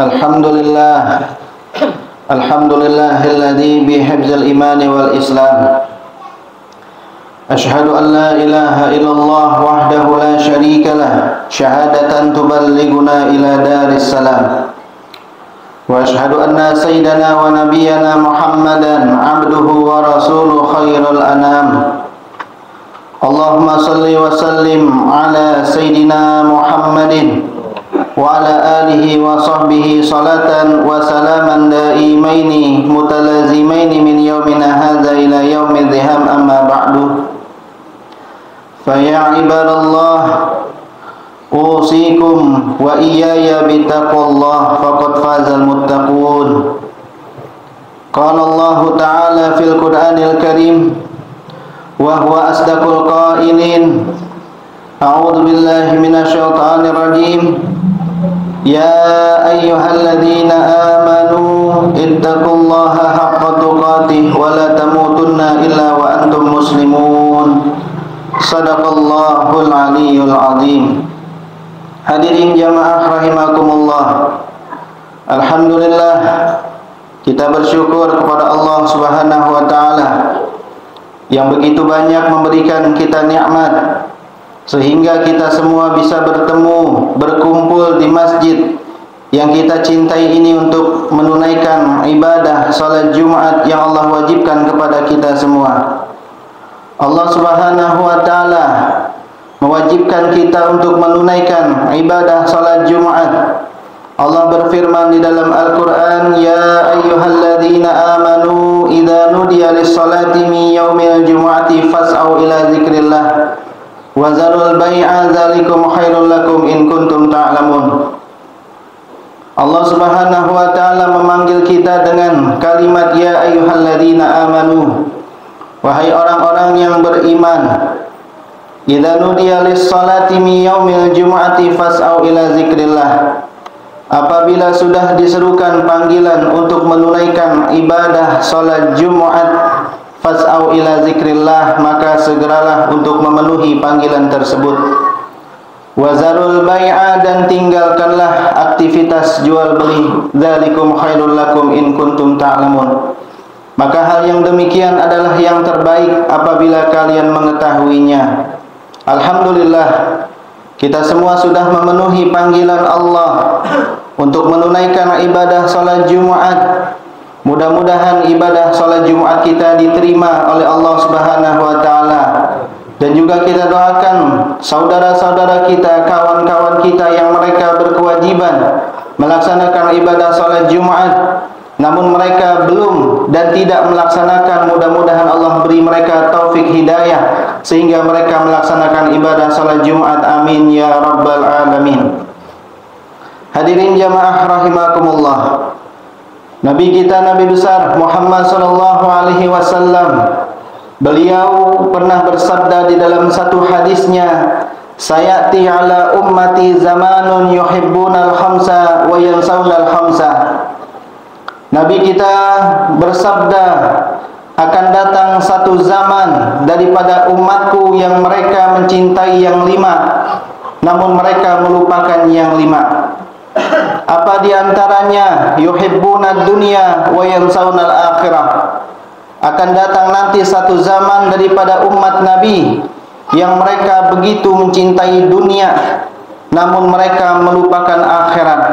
Alhamdulillah Alhamdulillahilladzi bihifdzil imani wal islam. Asyhadu an la ilaha illallah wahdahu la syarikalah syahadatan tuballighuna ila daris salam. Wa asyhadu anna sayyidana wa nabiyyana Muhammadan abduhu wa rasuluhu khairul anam. Allahumma salli wa sallim ala sayyidina Muhammadin wa ala alihi wa sahbihi salatan wa salaman daimaini mutalazimaini min yaumina hadza ila yaumil dhiham amma ba'du. Fa ya ibadallah usikum wa iyaya bittaqwallah faqad fazal muttaqun. Qala Allah ta'ala fil Qur'anil Karim wa huwa asdaqul qailin. A'udzu billahi minasy syaithanir rajim. Ya ayyuhalladzina amanu ittaqullaha haqqa tuqatih wa la tamutunna illa wa antum muslimun. Shadaqallahul aliyyul azim. Hadirin jamaah rahimakumullah. Alhamdulillah, kita bersyukur kepada Allah Subhanahu wa taala yang begitu banyak memberikan kita nikmat sehingga kita semua bisa bertemu, berkumpul di masjid yang kita cintai ini untuk menunaikan ibadah salat Jumat yang Allah wajibkan kepada kita semua. Allah Subhanahu wa taala mewajibkan kita untuk menunaikan ibadah salat Jumat. Allah berfirman di dalam Al-Qur'an, ya ayyuhalladzina amanu idza nudiya lis-salati min yaumil jumu'ati fas'au ila dzikrillah wa zarul bai'a dzalikum khairul lakum in kuntum ta'lamun. Allah Subhanahu wa taala memanggil kita dengan kalimat ya ayyuhalladzina amanu, wahai orang-orang yang beriman. Idza nudiya lis-salati min yaumil jumu'ati fas'au ila dzikrillah. Apabila sudah diserukan panggilan untuk menunaikan ibadah salat Jumat, fas'au ila zikrillah, maka segeralah untuk memenuhi panggilan tersebut. Wazarul bai'a, dan tinggalkanlah aktivitas jual beli. Dzalikum khairul lakum in kuntum ta'lamun. Maka hal yang demikian adalah yang terbaik apabila kalian mengetahuinya. Alhamdulillah, kita semua sudah memenuhi panggilan Allah untuk menunaikan ibadah salat Jumat. Mudah-mudahan ibadah salat Jumat kita diterima oleh Allah Subhanahu wa taala. Dan juga kita doakan saudara-saudara kita, kawan-kawan kita yang mereka berkewajiban melaksanakan ibadah salat Jumat namun mereka belum dan tidak melaksanakan. Mudah-mudahan Allah beri mereka taufik hidayah sehingga mereka melaksanakan ibadah salat Jumat. Amin ya rabbal alamin. Hadirin jamaah rahimakumullah. Nabi kita, Nabi besar Muhammad sallallahu alaihi wasallam, beliau pernah bersabda di dalam satu hadisnya, sayati ala ummati zamanun yuhibbunal khamsa wa yansaunal khamsa. Nabi kita bersabda, akan datang satu zaman daripada umatku yang mereka mencintai yang 5 namun mereka melupakan yang 5. Apa diantaranya? Yuhibbunad dunya wa yansaunal akhirah. Akan datang nanti satu zaman daripada umat Nabi yang mereka begitu mencintai dunia namun mereka melupakan akhirat.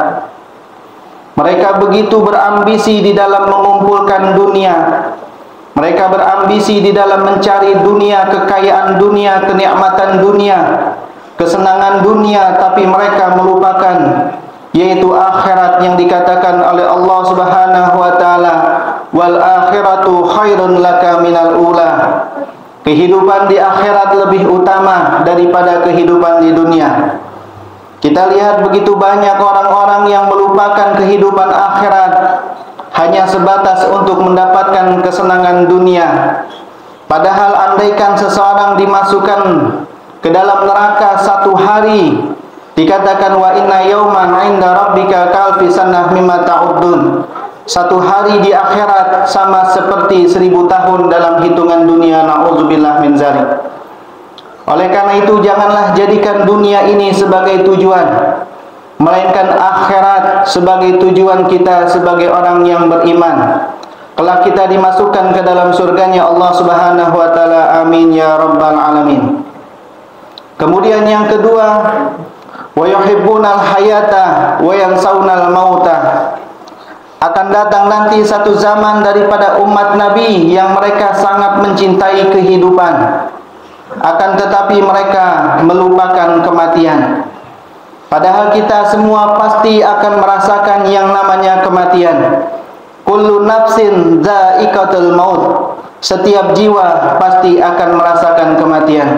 Mereka begitu berambisi di dalam mengumpulkan dunia. Mereka berambisi di dalam mencari dunia, kekayaan dunia, kenikmatan dunia, kesenangan dunia, tapi mereka melupakan yaitu akhirat yang dikatakan oleh Allah Subhanahu wa taala, wal akhiratu khairun laka minal ula. Kehidupan di akhirat lebih utama daripada kehidupan di dunia. Kita lihat begitu banyak orang-orang yang melupakan kehidupan akhirat hanya sebatas untuk mendapatkan kesenangan dunia. Padahal andaikan seseorang dimasukkan ke dalam neraka satu hari, dikatakan wa inna yauman 'inda rabbika kalfi sanah mimma ta'uddun. Satu hari di akhirat sama seperti 1000 tahun dalam hitungan dunia. Na'udzubillah min dzalik. Oleh karena itu janganlah jadikan dunia ini sebagai tujuan. melainkan akhirat sebagai tujuan kita sebagai orang yang beriman. Kelak kita dimasukkan ke dalam surganya Allah Subhanahu wa taala. Amin ya rabbal alamin. Kemudian yang kedua, wa yuhibbunal hayata wa yansaunal mauta. Akan datang nanti satu zaman daripada umat Nabi yang mereka sangat mencintai kehidupan, akan tetapi mereka melupakan kematian. Padahal kita semua pasti akan merasakan yang namanya kematian. Kullu nafsin dha'iqatul maut. Setiap jiwa pasti akan merasakan kematian.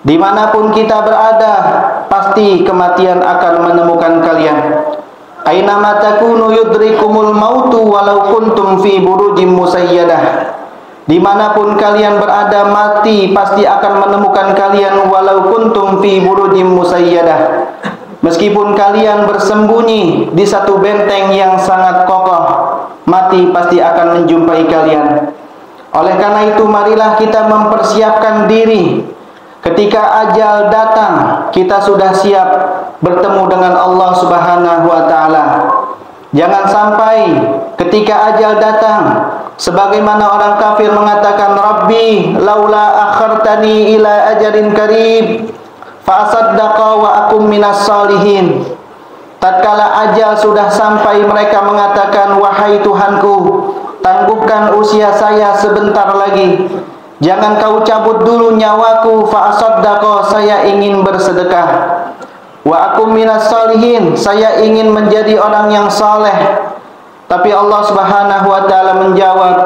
Dimanapun kita berada, pasti kematian akan menemukan kalian. Ainama takunu yudrikumul mautu walau kuntum fi burujim musayyadah. Dimanapun kalian berada, mati pasti akan menemukan kalian walau kuntum fi burujim musayyadah. Meskipun kalian bersembunyi di satu benteng yang sangat kokoh, mati pasti akan menjumpai kalian. Oleh karena itu, marilah kita mempersiapkan diri. Ketika ajal datang, kita sudah siap bertemu dengan Allah Subhanahu wa taala. Jangan sampai ketika ajal datang, sebagaimana orang kafir mengatakan, Rabbi laula akhartani ila ajalin qarib fa asaddaqa wa akum minas salihin. Tatkala ajal sudah sampai, mereka mengatakan, wahai Tuhanku, tangguhkan usia saya sebentar lagi. Jangan kau cabut dulu nyawaku, fa asaddaqa, saya ingin bersedekah. Wa akum minas salihin, saya ingin menjadi orang yang saleh. Tapi Allah Subhanahu wa taala menjawab,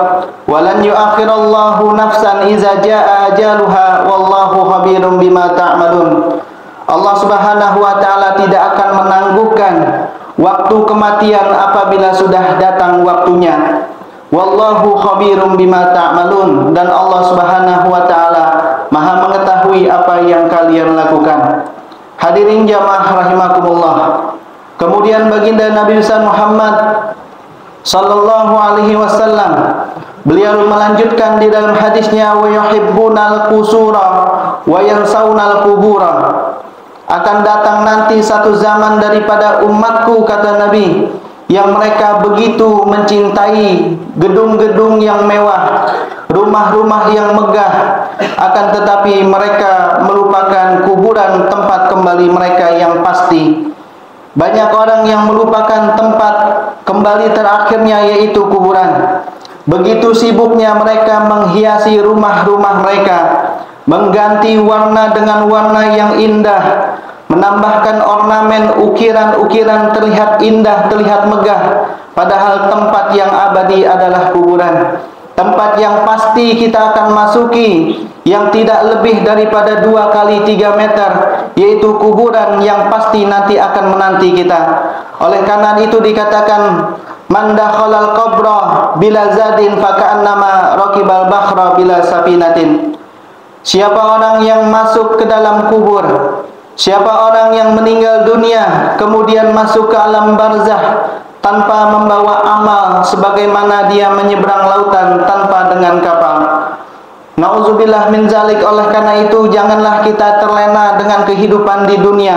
walan yu'akhirallahu nafsan iza jaa ajaluha wallahu khabirum bima ta'malun. Allah Subhanahu wa taala tidak akan menangguhkan waktu kematian apabila sudah datang waktunya. Wallahu khabirum bima ta'malun, dan Allah Subhanahu wa taala Maha mengetahui apa yang kalian lakukan. Hadirin jamaah rahimakumullah. Kemudian baginda Nabi Muhammad sallallahu alaihi wasallam, beliau melanjutkan di dalam hadisnya, wa yuhibbunal qusura wa yansaunal qubura. Akan datang nanti satu zaman daripada umatku, kata Nabi, yang mereka begitu mencintai gedung-gedung yang mewah, rumah-rumah yang megah, akan tetapi mereka melupakan kuburan, tempat kembali mereka yang pasti. Banyak orang yang melupakan tempat kembali terakhirnya, yaitu kuburan. Begitu sibuknya mereka menghiasi rumah-rumah mereka, mengganti warna dengan warna yang indah, menambahkan ornamen, ukiran-ukiran terlihat indah, terlihat megah. Padahal tempat yang abadi adalah kuburan. Tempat yang pasti kita akan masuki, yang tidak lebih daripada 2 kali 3 meter, yaitu kuburan yang pasti nanti akan menanti kita. Oleh karena itu dikatakan, man dakhalal qabra bila zadin faka'annama raqibal bakhra bila safinatin. Siapa orang yang masuk ke dalam kubur, siapa orang yang meninggal dunia kemudian masuk ke alam barzah tanpa membawa amal, sebagaimana dia menyeberang lautan tanpa dengan kapal. Nauzubillah min zalik. Oleh karena itu, janganlah kita terlena dengan kehidupan di dunia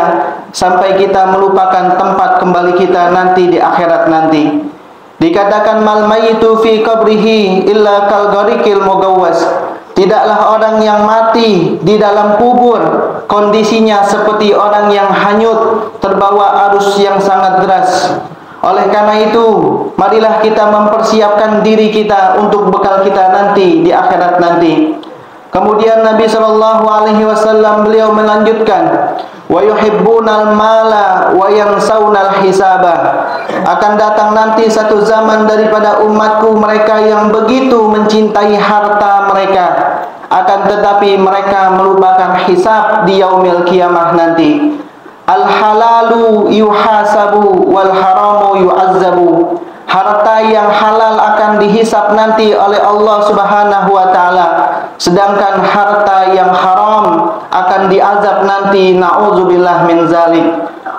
sampai kita melupakan tempat kembali kita nanti di akhirat nanti. Dikatakan, mal mayyitu fi qabrihi illa kal gharikil mugawwas. Tidaklah orang yang mati di dalam kubur kondisinya seperti orang yang hanyut terbawa arus yang sangat deras. Oleh karena itu, marilah kita mempersiapkan diri kita untuk bekal kita nanti di akhirat nanti. Kemudian Nabi sallallahu alaihi wasallam beliau melanjutkan, wa yuhibbunal mala wa yansaunal hisaba. Akan datang nanti satu zaman daripada umatku, mereka yang begitu mencintai harta mereka, akan tetapi mereka melupakan hisab di yaumil qiyamah nanti. Al halalu yuhasabu wal haramu yu'azzabu. Harta yang halal akan dihisab nanti oleh Allah Subhanahu wa taala, sedangkan harta yang haram akan diazab nanti. Nauzubillah min zalik.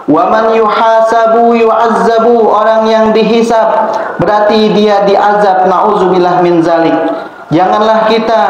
Wa man yuhasabu yu'azzabu. Orang yang dihisab berarti dia diazab. Nauzubillah min zalik. Janganlah kita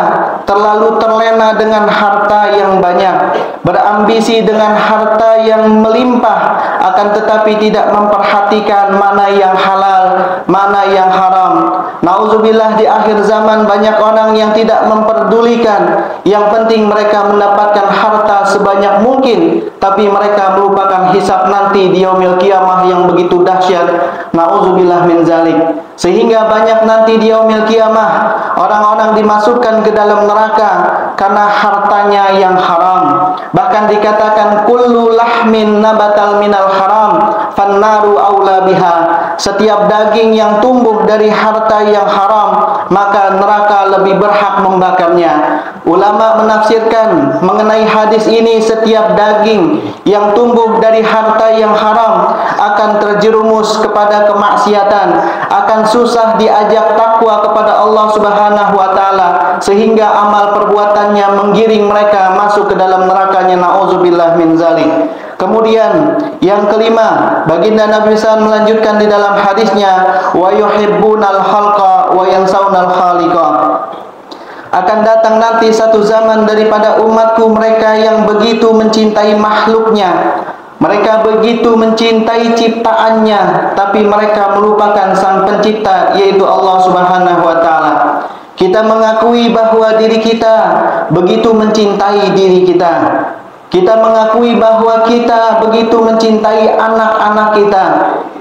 terlalu terlena dengan harta yang banyak, berambisi dengan harta yang melimpah, akan tetapi tidak memperhatikan mana yang halal, mana yang haram. Nauzubillah, di akhir zaman banyak orang yang tidak memperdulikan. Yang penting mereka mendapatkan harta sebanyak mungkin, tapi mereka melupakan hisab nanti di yaumil qiyamah yang begitu dahsyat. Nauzubillah min zalik. Sehingga banyak nanti di yaumil qiyamah orang-orang dimasukkan ke dalam neraka karena hartanya yang haram. Bahkan dikatakan kullu lahmin nabatal minal haram fannaru aula biha. Setiap daging yang tumbuh dari harta yang haram, maka neraka lebih berhak membakarnya. Ulama menafsirkan mengenai hadis ini, setiap daging yang tumbuh dari harta yang haram akan terjerumus kepada kemaksiatan, akan susah diajak takwa kepada Allah Subhanahu wa taala, sehingga amal perbuatannya menggiring mereka masuk ke dalam nerakanya. Nauzubillah min zalik. Kemudian yang kelima, baginda Nabi SAW melanjutkan di dalam hadisnya, wa yuhibbunal khalqa wa yansaunal khaliqa. Akan datang nanti satu zaman daripada umatku mereka yang begitu mencintai makhluknya, mereka begitu mencintai ciptaannya, tapi mereka melupakan sang pencipta, yaitu Allah Subhanahu wa taala. Kita mengakui bahwa diri kita begitu mencintai diri kita. Kita mengakui bahwa kita begitu mencintai anak-anak kita,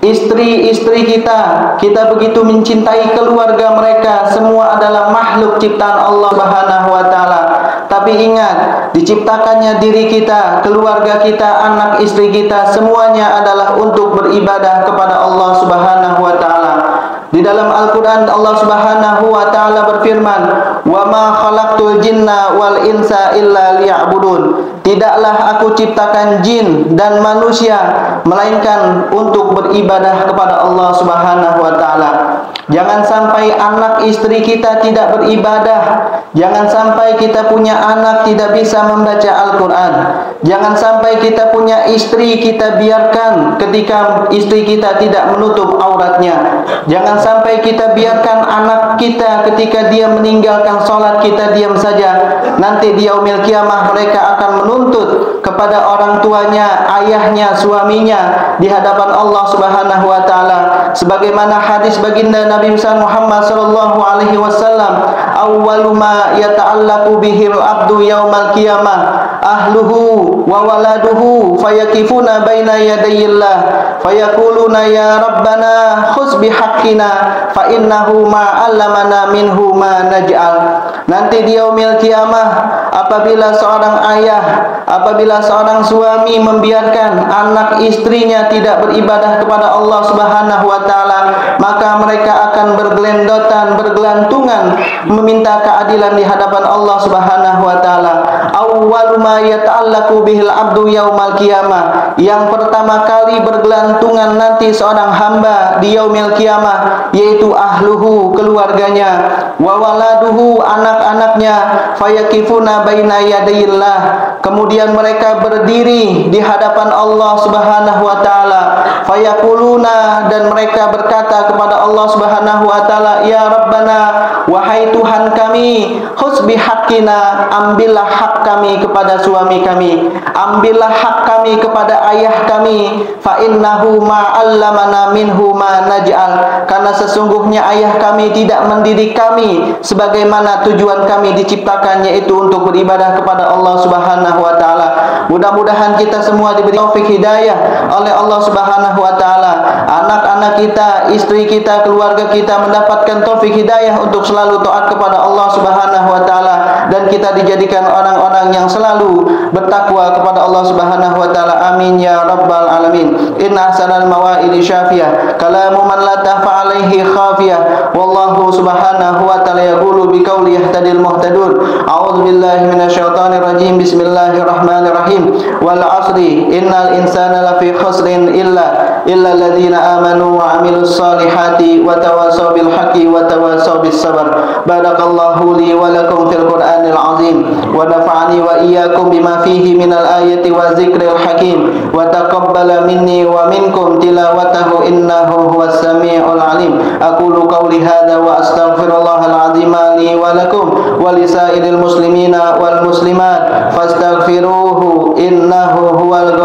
istri-istri kita. Kita begitu mencintai keluarga mereka. Semua adalah makhluk ciptaan Allah Subhanahu wa taala. Tapi ingat, diciptakannya diri kita, keluarga kita, anak istri kita, semuanya adalah untuk beribadah kepada Allah Subhanahu wa taala. Di dalam Al-Quran Allah Subhanahu wa ta'ala berfirman, wa ma khalaqtul jinna wal insa illa liya'budun. Tidaklah aku ciptakan jin dan manusia melainkan untuk beribadah kepada Allah Subhanahu wa ta'ala. Jangan sampai anak istri kita tidak beribadah. Jangan sampai kita punya anak tidak bisa membaca Al-Quran. Jangan sampai kita punya istri kita biarkan ketika istri kita tidak menutup auratnya. Jangan sampai kita biarkan anak kita ketika dia meninggalkan sholat kita diam saja. Nanti di yaumil qiyamah mereka akan menuntut kepada orang tuanya, ayahnya, suaminya di hadapan Allah Subhanahu wa taala. Sebagaimana hadis baginda Nabi Muhammad sallallahu alaihi wasallam, awwalu ma yata'allaqu bihil abdu yaumal qiyamah ahluhu wa waladuhu fayakifuna baina yadayillah fayaquluna ya rabbana khuz bihaqqina fa innahu ma 'allamana minhu ma naj'al. Nanti di yaumil qiyamah, apabila seorang ayah, apabila seorang suami membiarkan anak istrinya tidak beribadah kepada Allah Subhanahu wa taala, maka mereka akan bergelendotan, bergelantungan meminta keadilan di hadapan Allah Subhanahu wa taala. Awwalu ma yata'allaqu bihil abdu yaumal qiyamah. Yang pertama kali bergelantungan nanti seorang hamba di yaumil qiyamah yaitu ahluhu, keluarganya, wa waladuhu, anak-anaknya, fayakifuna baina yadayillah. Kemudian mereka berdiri di hadapan Allah Subhanahu wa taala, fayaquluna, dan mereka berkata kepada Allah Subhanahu wa taala, ya rabbana, wahai Tuhan kami, khuz bihaqqina, ambillah hak kami kepada suami kami, ambillah hak kami kepada ayah kami, fa innahu ma 'allamana minhu ma naj'al, karena sesungguhnya ayah kami tidak mendidik kami sebagaimana tujuan kami diciptakan, yaitu untuk beribadah kepada Allah Subhanahu wa taala. Mudah-mudahan kita semua diberi taufik hidayah oleh Allah Subhanahu wa taala. Anak-anak kita, istri kita, keluarga kita mendapatkan taufik hidayah untuk selalu taat kepada Allah Subhanahu wa taala, dan kita dijadikan orang-orang yang selalu bertakwa kepada Allah Subhanahu wa taala. Amin ya rabbal alamin. Inna ahsanal mawaidi syafiyah, kalamu man la tahfa alaihi khafiyah, wallahu subhanahu wa ta'ala yaqulu biqauli yahtadil muhtadun. A'udzu billahi minasyaitonir rajim. Bismillahirrahmanirrahim. Wal 'asri innal insana lafi khusrin illa إلا الذين آمنوا وعملوا الصالحات وتواصوا بالحق وتواصوا بالصبر. بارك الله لي ولكم في القرآن العظيم ونفعني وإياكم بما فيه من الآية والذكر الحكيم وتقبل مني ومنكم تلاوته إنه هو السميع العليم. أقول قولي هذا وأستغفر الله العظيم لي ولكم ولسائر المسلمين والمسلمات فاستغفروه إنه هو الغفور